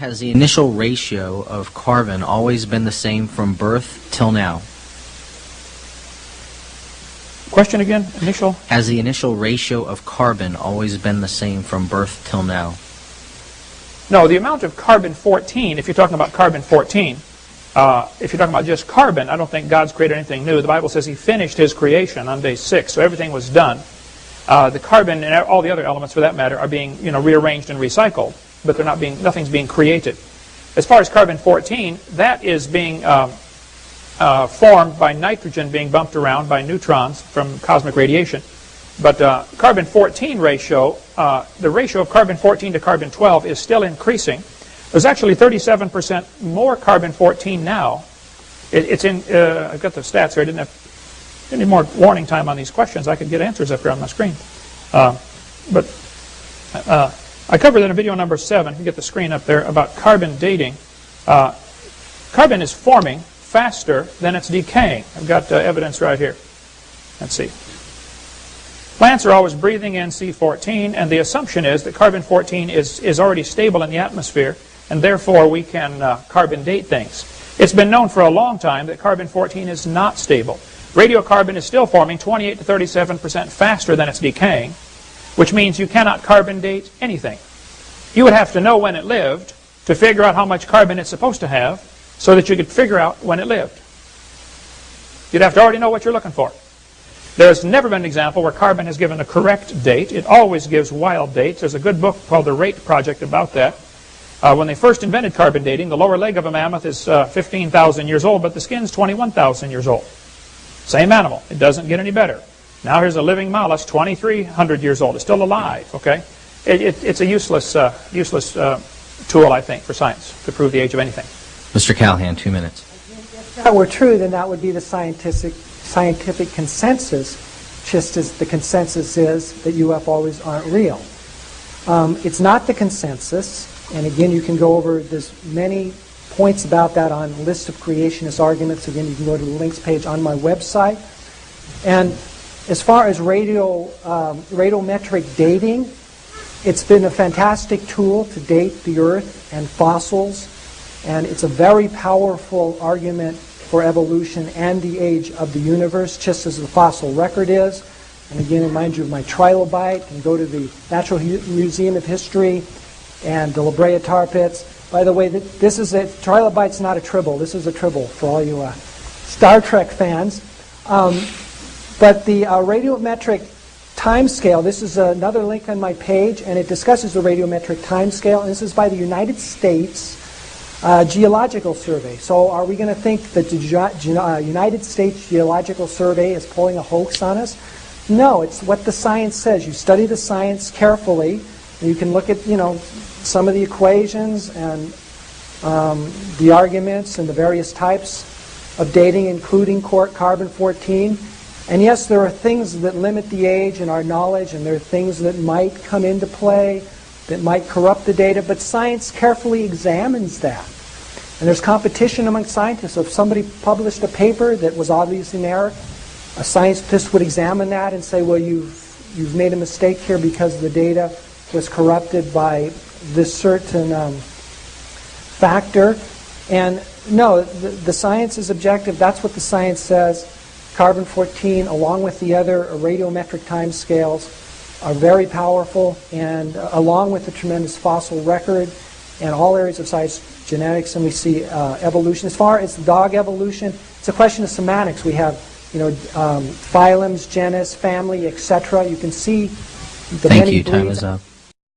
Has the initial ratio of carbon always been the same from birth till now? Question again? Initial? Has the initial ratio of carbon always been the same from birth till now? No, the amount of carbon-14, if you're talking about carbon-14, if you're talking about just carbon, I don't think God's created anything new. The Bible says He finished His creation on day 6, so everything was done. The carbon and all the other elements, for that matter, are being rearranged and recycled, but they're not being, nothing's being created. As far as carbon-14, that is being formed by nitrogen being bumped around by neutrons from cosmic radiation. But carbon-14 ratio, the ratio of carbon-14 to carbon-12 is still increasing. There's actually 37% more carbon-14 now. It's in, I've got the stats here. I didn't have any more warning time on these questions. I could get answers up here on my screen. But I covered in a video number 7, you can get the screen up there, about carbon dating. Carbon is forming faster than it's decaying. I've got evidence right here. Let's see. Plants are always breathing in C14, and the assumption is that carbon-14 is already stable in the atmosphere, and therefore we can carbon date things. It's been known for a long time that carbon-14 is not stable. Radiocarbon is still forming 28 to 37% faster than it's decaying, which means you cannot carbon date anything. You would have to know when it lived to figure out how much carbon it's supposed to have so that you could figure out when it lived. You'd have to already know what you're looking for. There's never been an example where carbon has given a correct date. It always gives wild dates. There's a good book called The Rate Project about that. When they first invented carbon dating, the lower leg of a mammoth is 15,000 years old, but the skin's 21,000 years old. Same animal. It doesn't get any better. Now here's a living mollusk, 2,300 years old. It's still alive, okay? It's a useless tool, I think, for science to prove the age of anything. Mr. Callahan, 2 minutes. If that were true, then that would be the scientific consensus, just as the consensus is that UFOs aren't real. It's not the consensus, and again, you can go over, there's many points about that on List of Creationist Arguments. Again, you can go to the links page on my website. And as far as radiometric dating, it's been a fantastic tool to date the Earth and fossils, and it's a very powerful argument for evolution and the age of the universe, just as the fossil record is. And again, remind you of my trilobite, and go to the Natural Museum of History and the La Brea tar pits. By the way, this is a trilobite's not a tribble. This is a tribble for all you Star Trek fans. But the radiometric time scale, this is another link on my page, and it discusses the radiometric time scale. And this is by the United States Geological Survey. So are we going to think that the United States Geological Survey is pulling a hoax on us? No, it's what the science says. You study the science carefully, and you can look at, some of the equations and the arguments and the various types of dating, including carbon-14. And yes, there are things that limit the age in our knowledge, and there are things that might come into play that might corrupt the data, but science carefully examines that. And there's competition among scientists. So if somebody published a paper that was obviously in error, a scientist would examine that and say, well, you've made a mistake here because the data was corrupted by this certain factor. And no, the science is objective. That's what the science says. Carbon-14, along with the other radiometric time scales, are very powerful, and along with the tremendous fossil record and all areas of science, genetics, and we see evolution. As far as dog evolution, it's a question of semantics. We have, phylums, genus, family, etc. You can see the Thank many you. Time breeds. is up.